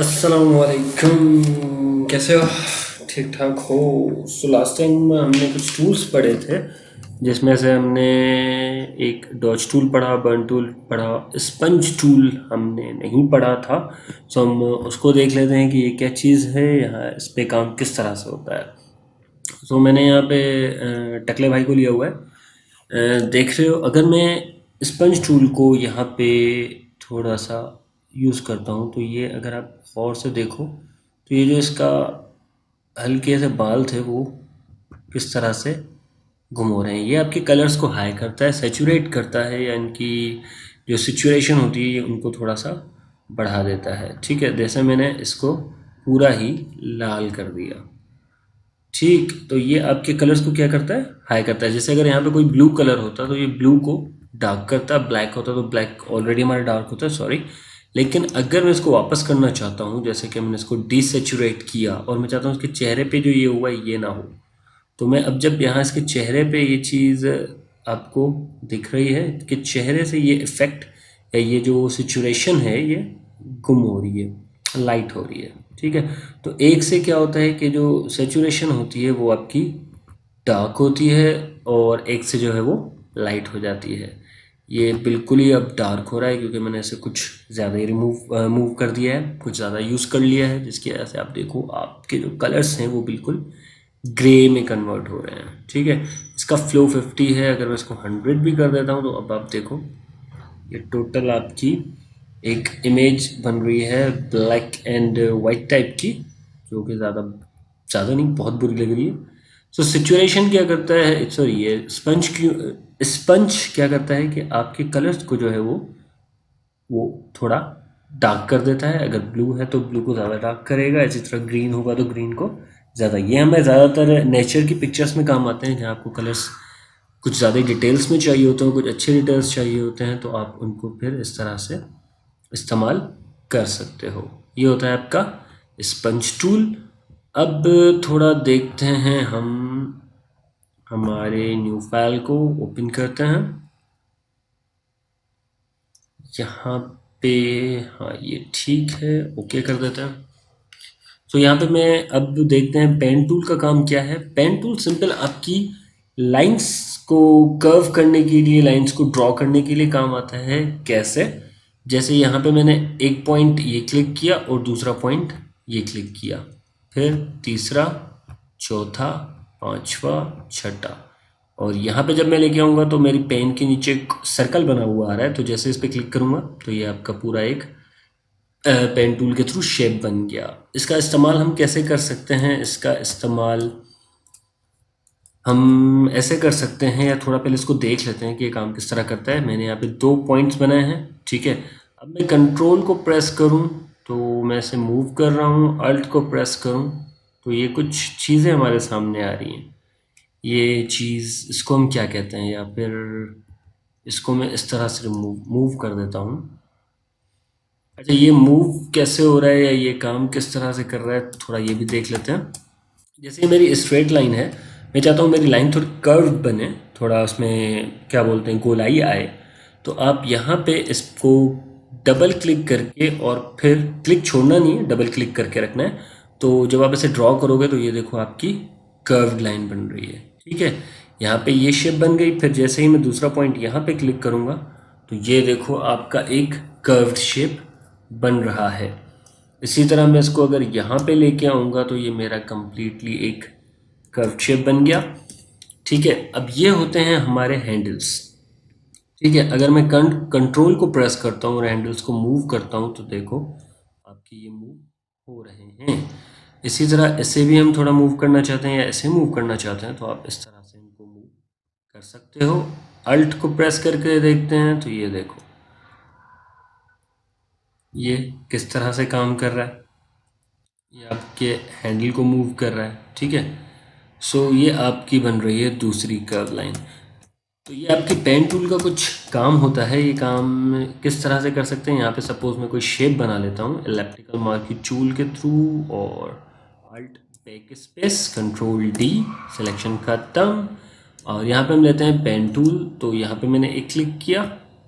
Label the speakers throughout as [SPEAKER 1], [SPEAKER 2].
[SPEAKER 1] अस्सलामुअलैकुम, कैसे हो? ठीक ठाक हो? लास्ट टाइम हमने कुछ टूल्स पढ़े थे, जिसमें से हमने एक डॉज टूल पढ़ा, बर्न टूल पढ़ा, स्पंज टूल हमने नहीं पढ़ा था। सो हम उसको देख लेते हैं कि ये क्या चीज़ है, यहाँ इस पे काम किस तरह से होता है। सो मैंने यहाँ पे टकले भाई को लिया हुआ है। देख रहे हो, अगर मैं स्पंज टूल को यहाँ पे थोड़ा सा यूज़ करता हूँ तो ये अगर आप गौर से देखो तो ये जो इसका हल्के से बाल थे वो किस तरह से गुम हो रहे हैं। ये आपके कलर्स को हाई करता है, सेचुरेट करता है, या इनकी जो सिचुएशन होती है ये उनको थोड़ा सा बढ़ा देता है। ठीक है, जैसे मैंने इसको पूरा ही लाल कर दिया। ठीक, तो ये आपके कलर्स को क्या करता है, हाई करता है। जैसे अगर यहाँ पे कोई ब्लू कलर होता तो ये ब्लू को डार्क करता, ब्लैक होता तो ब्लैक ऑलरेडी हमारा डार्क होता है, सॉरी। लेकिन अगर मैं इसको वापस करना चाहता हूँ, जैसे कि मैंने इसको डिसेचुरेट किया और मैं चाहता हूँ इसके चेहरे पे जो ये हुआ है ये ना हो, तो मैं अब जब यहाँ इसके चेहरे पे ये चीज़ आपको दिख रही है कि चेहरे से ये इफ़ेक्ट या ये जो सिचुएशन है ये गुम हो रही है, लाइट हो रही है। ठीक है, तो एक से क्या होता है कि जो सेचुरेशन होती है वो आपकी डार्क होती है, और एक से जो है वो लाइट हो जाती है। ये बिल्कुल ही अब डार्क हो रहा है क्योंकि मैंने इसे कुछ ज़्यादा ही मूव कर दिया है, कुछ ज़्यादा यूज़ कर लिया है, जिसकी वजह से आप देखो आपके जो कलर्स हैं वो बिल्कुल ग्रे में कन्वर्ट हो रहे हैं। ठीक है, इसका फ्लो 50 है, अगर मैं इसको 100 भी कर देता हूँ तो अब आप देखो ये टोटल आपकी एक इमेज बन रही है ब्लैक एंड वाइट टाइप की, जो कि ज़्यादा ज़्यादा नहीं, बहुत बुरी लग रही है। सो सिचुएशन क्या करता है, सॉरी, ये स्पंज क्या करता है कि आपके कलर्स को जो है वो थोड़ा डार्क कर देता है। अगर ब्लू है तो ब्लू को ज़्यादा डार्क करेगा, इसी तरह ग्रीन होगा तो ग्रीन को ज़्यादा। ये हमें ज़्यादातर नेचर की पिक्चर्स में काम आते हैं, जहाँ आपको कलर्स कुछ ज़्यादा डिटेल्स में चाहिए होते हैं, कुछ अच्छे डिटेल्स चाहिए होते हैं, तो आप उनको फिर इस तरह से इस्तेमाल कर सकते हो। ये होता है आपका स्पंज टूल। अब थोड़ा देखते हैं, हम हमारे न्यू फाइल को ओपन करते हैं यहाँ पे। हाँ, ये ठीक है, ओके कर देते हैं। तो यहाँ पे मैं अब देखते हैं पेन टूल का काम क्या है। पेन टूल सिंपल आपकी लाइंस को कर्व करने के लिए, लाइंस को ड्रॉ करने के लिए काम आता है। कैसे? जैसे यहाँ पे मैंने एक पॉइंट ये क्लिक किया और दूसरा पॉइंट ये क्लिक किया, फिर तीसरा, चौथा, पांचवा, छठा, और यहाँ पे जब मैं लेके आऊँगा तो मेरी पेन के नीचे एक सर्कल बना हुआ आ रहा है, तो जैसे इस पर क्लिक करूँगा तो ये आपका पूरा एक पेन टूल के थ्रू शेप बन गया। इसका इस्तेमाल हम कैसे कर सकते हैं? इसका इस्तेमाल हम ऐसे कर सकते हैं, या थोड़ा पहले इसको देख लेते हैं कि ये काम किस तरह करता है। मैंने यहाँ पे दो पॉइंट्स बनाए हैं। ठीक है, अब मैं कंट्रोल को प्रेस करूँ तो मैं इसे मूव कर रहा हूँ, अल्ट को प्रेस करूँ तो ये कुछ चीज़ें हमारे सामने आ रही हैं। ये चीज़, इसको हम क्या कहते हैं, या फिर इसको मैं इस तरह से मूव कर देता हूँ। अच्छा, ये मूव कैसे हो रहा है या ये काम किस तरह से कर रहा है, थोड़ा ये भी देख लेते हैं। जैसे ये मेरी स्ट्रेट लाइन है, मैं चाहता हूँ मेरी लाइन थोड़ी कर्व बने, थोड़ा उसमें क्या बोलते हैं, गोलाई आए। तो आप यहाँ पे इसको डबल क्लिक करके, और फिर क्लिक छोड़ना नहीं है, डबल क्लिक करके रखना है। तो जब आप इसे ड्रॉ करोगे तो ये देखो आपकी कर्व्ड लाइन बन रही है। ठीक है, यहाँ पे ये शेप बन गई। फिर जैसे ही मैं दूसरा पॉइंट यहाँ पे क्लिक करूँगा तो ये देखो आपका एक कर्व्ड शेप बन रहा है। इसी तरह मैं इसको अगर यहाँ पे लेके आऊँगा तो ये मेरा कंप्लीटली एक कर्व शेप बन गया। ठीक है, अब ये होते हैं हमारे हैंडल्स। ठीक है, अगर मैं कंट्रोल को प्रेस करता हूँ और हैंडल्स को मूव करता हूँ तो देखो आपके ये मूव हो रहे हैं। इसी तरह ऐसे भी हम थोड़ा मूव करना चाहते हैं या ऐसे मूव करना चाहते हैं तो आप इस तरह से इनको मूव कर सकते हो। अल्ट को प्रेस करके देखते हैं तो ये देखो ये किस तरह से काम कर रहा है, ये आपके हैंडल को मूव कर रहा है। ठीक है, सो ये आपकी बन रही है दूसरी कर्व लाइन। तो ये आपकी पेन टूल का कुछ काम होता है। ये काम किस तरह से कर सकते हैं, यहाँ पे सपोज मैं कोई शेप बना लेता हूँ इलेप्टिकल मार्की टूल के थ्रू, और alt back space control D, selection खत्म, और यहाँ पे हम लेते हैं पेन टूल। तो यहाँ पे मैंने एक क्लिक किया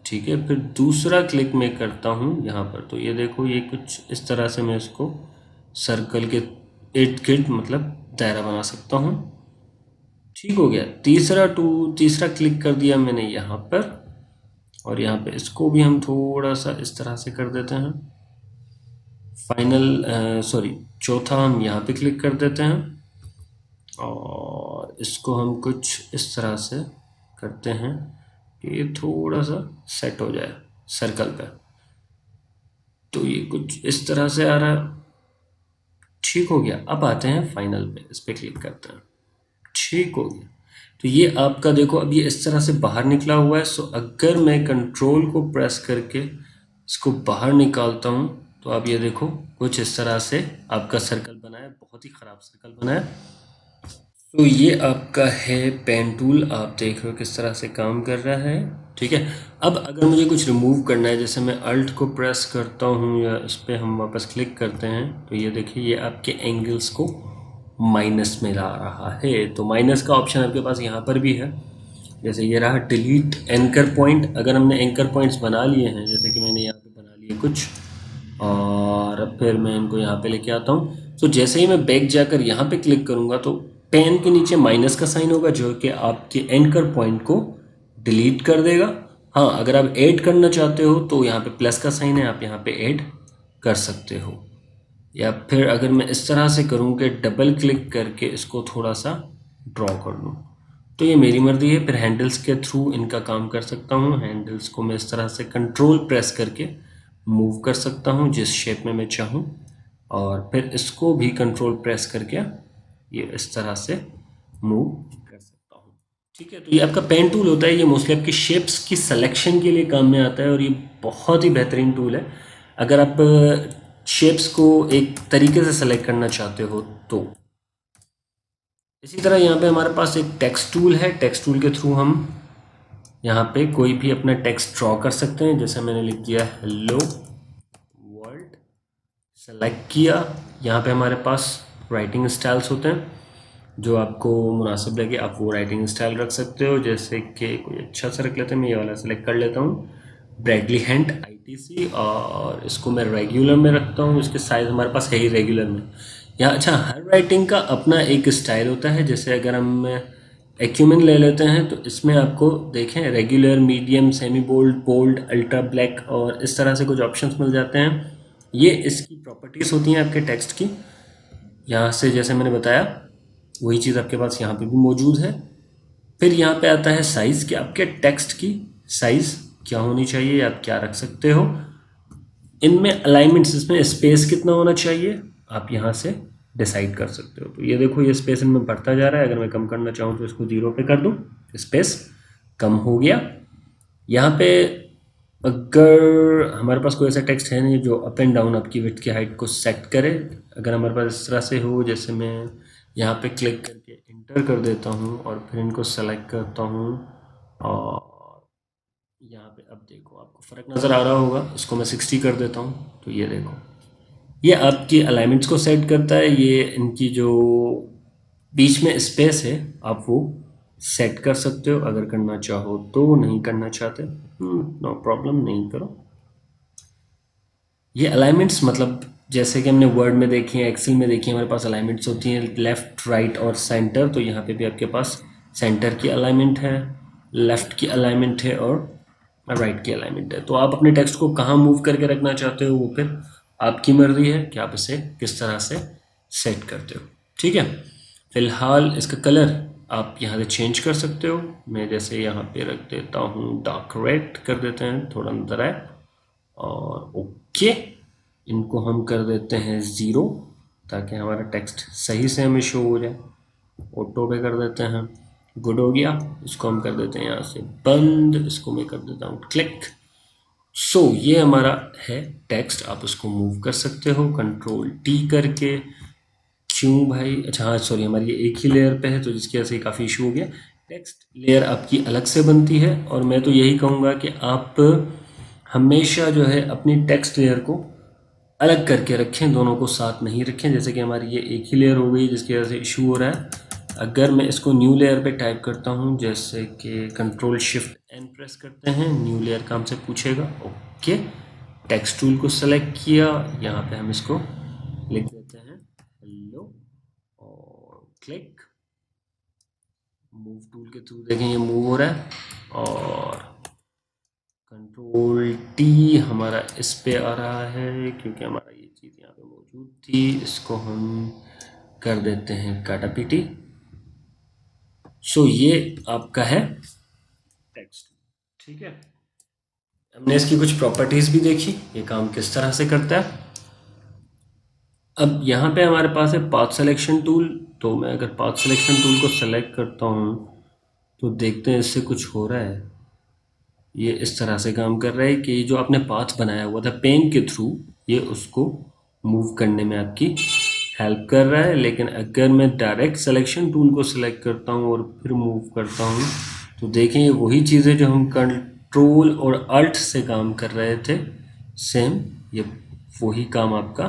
[SPEAKER 1] ठीक है। फिर दूसरा क्लिक मैं करता हूँ यहाँ पर, तो ये देखो ये कुछ इस तरह से मैं इसको सर्कल के इर्द गिर्द मतलब दायरा बना सकता हूँ। ठीक हो गया। तीसरा क्लिक कर दिया मैंने यहाँ पर, और यहाँ पे इसको भी हम थोड़ा सा इस तरह से कर देते हैं। चौथा हम यहाँ पे क्लिक कर देते हैं, और इसको हम कुछ इस तरह से करते हैं कि ये थोड़ा सा सेट हो जाए सर्कल पे। तो ये कुछ इस तरह से आ रहा है। ठीक हो गया। अब आते हैं फाइनल पे, इस पे क्लिक करते हैं। ठीक हो गया। तो ये आपका देखो अब ये इस तरह से बाहर निकला हुआ है। सो अगर मैं कंट्रोल को प्रेस करके इसको बाहर निकालता हूँ, तो आप ये देखो कुछ इस तरह से आपका सर्कल बना है, बहुत ही ख़राब सर्कल बना है। तो ये आपका है पेन टूल, आप देख रहे हो किस तरह से काम कर रहा है। ठीक है। अब अगर मुझे कुछ रिमूव करना है, जैसे मैं अल्ट को प्रेस करता हूँ या इस पर हम वापस क्लिक करते हैं, तो ये देखिए ये आपके एंगल्स को माइनस में ला रहा है। तो माइनस का ऑप्शन आपके पास यहाँ पर भी है। जैसे ये रहा डिलीट एंकर पॉइंट। अगर हमने एंकर पॉइंट्स बना लिए हैं, जैसे कि मैंने यहाँ पे बना लिए कुछ, और अब फिर मैं इनको यहाँ पे लेके आता हूँ। तो जैसे ही मैं बैक जाकर यहाँ पे क्लिक करूँगा, तो पेन के नीचे माइनस का साइन होगा जो कि आपके एंकर पॉइंट को डिलीट कर देगा। हाँ, अगर आप ऐड करना चाहते हो तो यहाँ पे प्लस का साइन है, आप यहाँ पे ऐड कर सकते हो। या फिर अगर मैं इस तरह से करूँ कि डबल क्लिक करके इसको थोड़ा सा ड्रॉ कर लूँ, तो ये मेरी मर्ज़ी है। फिर हैंडल्स के थ्रू इनका काम कर सकता हूँ। हैंडल्स को मैं इस तरह से कंट्रोल प्रेस करके मूव कर सकता हूँ जिस शेप में मैं चाहूँ, और फिर इसको भी कंट्रोल प्रेस करके ये इस तरह से मूव कर सकता हूँ। ठीक है। तो ये आपका पेन टूल होता है, ये मोस्टली आपकी शेप्स की सिलेक्शन के लिए काम में आता है, और ये बहुत ही बेहतरीन टूल है अगर आप शेप्स को एक तरीके से सेलेक्ट करना चाहते हो तो। इसी तरह यहाँ पे हमारे पास एक टेक्स्ट टूल है। टेक्स्ट टूल के थ्रू हम यहाँ पे कोई भी अपना टेक्स्ट ड्रॉ कर सकते हैं। जैसे मैंने लिख दिया हेलो वर्ल्ड, सेलेक्ट किया। यहाँ पे हमारे पास राइटिंग स्टाइल्स होते हैं, जो आपको मुनासिब लगे आप वो राइटिंग स्टाइल रख सकते हो। जैसे कि कोई अच्छा सा रख लेते हैं, मैं ये वाला सेलेक्ट कर लेता हूँ, ब्रैडली हैंट ITC, और इसको मैं रेगुलर में रखता हूँ। इसके साइज़ हमारे पास है ही रेगुलर में। यहाँ अच्छा, हर राइटिंग का अपना एक स्टाइल होता है। जैसे अगर हम एक्यूमेन ले लेते हैं, तो इसमें आपको देखें regular, medium, semi bold, bold, ultra black और इस तरह से कुछ ऑप्शंस मिल जाते हैं। ये इसकी प्रॉपर्टीज़ होती हैं आपके टेक्स्ट की। यहाँ से जैसे मैंने बताया वही चीज़ आपके पास यहाँ पे भी मौजूद है। फिर यहाँ पे आता है साइज़, कि आपके टेक्स्ट की साइज़ क्या होनी चाहिए, आप क्या रख सकते हो। इनमें अलाइनमेंट्स, इसमें स्पेस कितना होना चाहिए, आप यहाँ से डिसाइड कर सकते हो। तो ये देखो ये स्पेस इनमें बढ़ता जा रहा है। अगर मैं कम करना चाहूँ तो इसको 0 पे कर दूँ, स्पेस कम हो गया। यहाँ पे अगर हमारे पास कोई ऐसा टेक्स्ट है नहीं जो अप एंड डाउन आपकी विड्थ की हाइट को सेट करे, अगर हमारे पास इस तरह से हो, जैसे मैं यहाँ पे क्लिक करके इंटर कर देता हूँ और फिर इनको सेलेक्ट करता हूँ, और यहाँ पे अब देखो आपको फ़र्क नज़र आ रहा होगा। इसको मैं 60 कर देता हूँ, तो ये देखो ये आपकी अलाइनमेंट्स को सेट करता है। ये इनकी जो बीच में स्पेस है आप वो सेट कर सकते हो अगर करना चाहो तो। नहीं करना चाहते नो प्रॉब्लम, नहीं करो। ये अलाइनमेंट्स मतलब जैसे कि हमने वर्ड में देखी है, एक्सेल में देखी है, हमारे पास अलाइनमेंट्स होती हैं लेफ़्ट, राइट और सेंटर। तो यहाँ पे भी आपके पास सेंटर की अलाइनमेंट है, लेफ़्ट की अलाइनमेंट है और राइट की अलाइनमेंट है। तो आप अपने टेक्स्ट को कहाँ मूव करके रखना चाहते हो वो फिर आपकी मर्ज़ी है कि आप इसे किस तरह से सेट करते हो। ठीक है। फ़िलहाल इसका कलर आप यहाँ से चेंज कर सकते हो। मैं जैसे यहाँ पे रख देता हूँ डार्क रेड कर देते हैं, थोड़ा अंदर आए, और ओके इनको हम कर देते हैं 0 ताकि हमारा टेक्स्ट सही से हमें शो हो जाए। ऑटो पे कर देते हैं, गुड हो गया। इसको हम कर देते हैं यहाँ से बंद, इसको मैं कर देता हूँ क्लिक। सो ये हमारा है टेक्स्ट, आप उसको मूव कर सकते हो कंट्रोल T करके। क्यों भाई, अच्छा हाँ सॉरी, हमारी ये एक ही लेयर पे है तो जिसकी वजह से काफ़ी इशू हो गया। टेक्स्ट लेयर आपकी अलग से बनती है, और मैं तो यही कहूँगा कि आप हमेशा जो है अपनी टेक्स्ट लेयर को अलग करके रखें, दोनों को साथ नहीं रखें। जैसे कि हमारी ये एक ही लेयर हो गई जिसकी वजह से इशू हो रहा है। अगर मैं इसको न्यू लेयर पे टाइप करता हूँ, जैसे कि कंट्रोल शिफ्ट एन प्रेस करते हैं, न्यू लेयर का हमसे पूछेगा। ओके, टेक्स्ट टूल को सेलेक्ट किया, यहाँ पे हम इसको लिख देते हैं हेलो और क्लिक। मूव टूल के थ्रू देखें ये मूव हो रहा है, और कंट्रोल टी हमारा इस पे आ रहा है क्योंकि हमारा ये चीज़ यहाँ पे मौजूद थी। इसको हम कर देते हैं काटा पीटी। सो ये आपका है टेक्स्ट, ठीक है। हमने इसकी कुछ प्रॉपर्टीज़ भी देखी, ये काम किस तरह से करता है। अब यहाँ पे हमारे पास है पाथ सिलेक्शन टूल। तो मैं अगर पाथ सिलेक्शन टूल को सेलेक्ट करता हूँ तो देखते हैं इससे कुछ हो रहा है। ये इस तरह से काम कर रहा है कि जो आपने पाथ बनाया हुआ था पेन के थ्रू, ये उसको मूव करने में आपकी हेल्प कर रहा है। लेकिन अगर मैं डायरेक्ट सिलेक्शन टूल को सिलेक्ट करता हूँ और फिर मूव करता हूँ तो देखें ये वही चीज़ें जो हम कंट्रोल और अल्ट से काम कर रहे थे, सेम ये वही काम आपका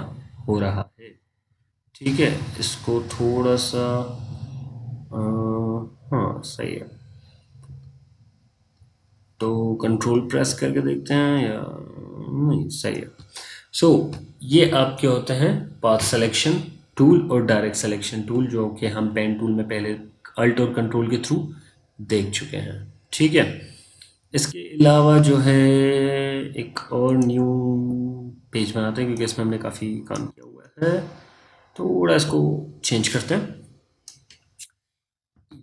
[SPEAKER 1] हो रहा है, ठीक है। इसको थोड़ा सा हाँ सही है, तो कंट्रोल प्रेस करके देखते हैं या नहीं, सही है। सो ये आपके होते हैं पाथ सिलेक्शन टूल और डायरेक्ट सिलेक्शन टूल, जो कि हम पेन टूल में पहले अल्ट और कंट्रोल के थ्रू देख चुके हैं, ठीक है। इसके अलावा जो है एक और न्यू पेज बनाते हैं क्योंकि इसमें हमने काफ़ी काम किया हुआ है। थोड़ा इसको चेंज करते हैं।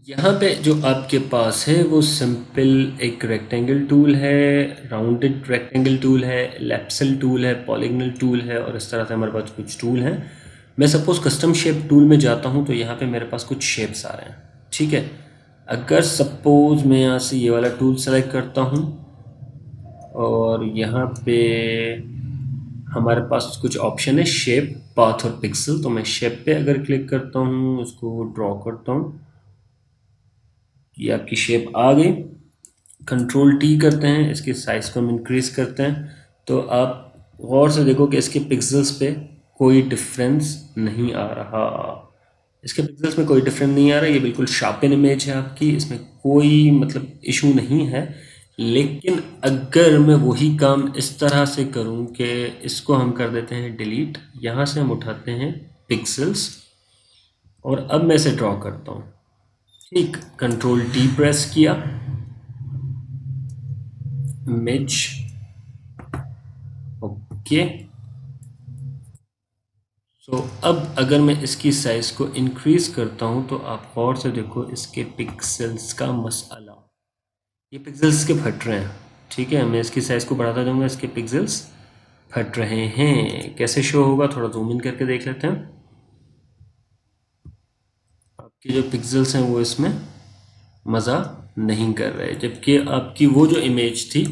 [SPEAKER 1] यहाँ पे जो आपके पास है वो सिंपल एक रेक्टेंगल टूल है, राउंडेड रेक्टेंगल टूल है, एलिप्सल टूल है, पॉलीगनल टूल है, और इस तरह से हमारे पास कुछ टूल हैं। मैं सपोज कस्टम शेप टूल में जाता हूँ तो यहाँ पे मेरे पास कुछ शेप्स आ रहे हैं, ठीक है। अगर सपोज मैं यहाँ से ये वाला टूल सेलेक्ट करता हूँ और यहाँ पे हमारे पास कुछ ऑप्शन है शेप, पाथ और पिक्सल, तो मैं शेप पे अगर क्लिक करता हूँ, उसको ड्रॉ करता हूँ, ये आपकी शेप आ गई। कंट्रोल टी करते हैं, इसके साइज़ को हम इंक्रीज करते हैं, तो आप गौर से देखो कि इसके पिक्सल्स पे कोई डिफरेंस नहीं आ रहा। इसके पिक्सल्स में कोई डिफरेंस नहीं आ रहा, ये बिल्कुल शार्पन इमेज है आपकी, इसमें कोई मतलब इशू नहीं है। लेकिन अगर मैं वही काम इस तरह से करूं कि इसको हम कर देते हैं डिलीट, यहाँ से हम उठाते हैं पिक्सल्स और अब मैं इसे ड्रॉ करता हूँ, ठीक। कंट्रोल टी प्रेस किया, इमेज, ओके। सो अब अगर मैं इसकी साइज़ को इंक्रीज करता हूँ तो आप गौर से देखो इसके पिक्सल्स का मसला, ये पिक्सल्स के फट रहे हैं, ठीक है। मैं इसकी साइज़ को बढ़ाता जाऊँगा, इसके पिक्सल्स फट रहे हैं। कैसे शो होगा, थोड़ा जूम इन करके देख लेते हैं। आपके जो पिक्सल्स हैं वो इसमें मज़ा नहीं कर रहे, जबकि आपकी वो जो इमेज थी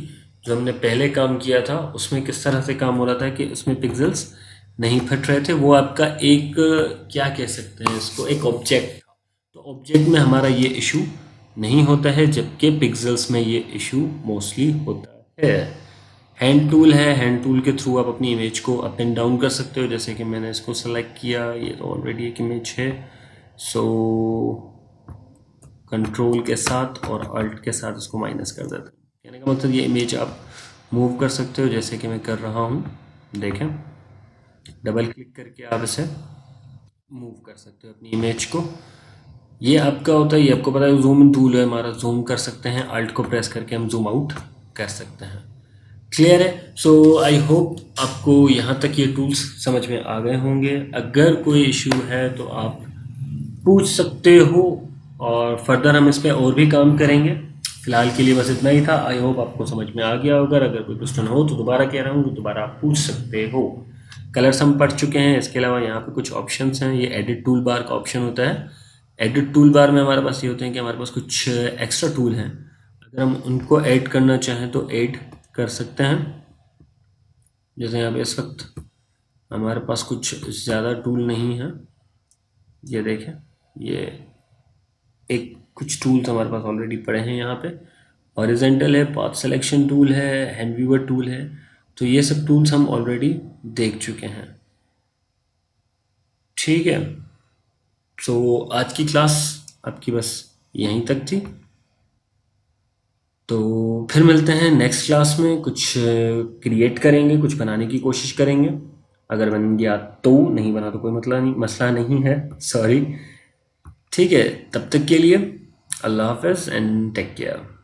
[SPEAKER 1] जो हमने पहले काम किया था उसमें किस तरह से काम हो रहा था कि उसमें पिक्सल्स नहीं फट रहे थे। वो आपका एक क्या कह सकते हैं इसको, एक ऑब्जेक्ट था, तो ऑब्जेक्ट में हमारा ये इशू नहीं होता है, जबकि पिक्सल्स में ये इशू मोस्टली होता है। हैंड टूल है, हैंड टूल के थ्रू आप अपनी इमेज को अप एंड डाउन कर सकते हो, जैसे कि मैंने इसको सेलेक्ट किया, ये तो ऑलरेडी एक इमेज है। सो कंट्रोल के साथ और अल्ट के साथ इसको माइनस कर देते हैं। कहने का मतलब ये इमेज आप मूव कर सकते हो, जैसे कि मैं कर रहा हूँ, देखें। डबल क्लिक करके आप इसे मूव कर सकते हो अपनी इमेज को। ये आपका होता है, ये आपको पता है जूम इन टूल है हमारा, जूम कर सकते हैं, अल्ट को प्रेस करके हम जूम आउट कर सकते हैं। क्लियर है। सो आई होप आपको यहाँ तक ये टूल्स समझ में आ गए होंगे। अगर कोई इशू है तो आप पूछ सकते हो और फर्दर हम इस पर और भी काम करेंगे। फिलहाल के लिए बस इतना ही था। आई होप आपको समझ में आ गया होगा। अगर कोई क्वेश्चन हो तो दोबारा कह रहा हूँ कि दोबारा आप पूछ सकते हो। कलर्स हम पढ़ चुके हैं, इसके अलावा यहाँ पे कुछ ऑप्शंस हैं। ये एडिट टूल बार का ऑप्शन होता है। एडिट टूल बार में हमारे पास ये होते हैं कि हमारे पास कुछ एक्स्ट्रा टूल हैं, अगर हम उनको ऐड करना चाहें तो ऐड कर सकते हैं। जैसे यहाँ पे इस वक्त हमारे पास कुछ ज़्यादा टूल नहीं है, ये देखें, ये एक कुछ टूल्स हमारे पास ऑलरेडी पड़े हैं यहाँ पे। हॉरिजेंटल है, पाथ सिलेक्शन टूल है, हैंड व्यूअर टूल है, तो ये सब टूल्स हम ऑलरेडी देख चुके हैं, ठीक है। सो आज की क्लास आपकी बस यहीं तक थी। तो फिर मिलते हैं नेक्स्ट क्लास में, कुछ क्रिएट करेंगे, कुछ बनाने की कोशिश करेंगे। अगर बन गया तो, नहीं बना तो कोई मसला नहीं है, सॉरी। ठीक है, तब तक के लिए अल्लाह हाफ़िज़ एंड टेक केयर।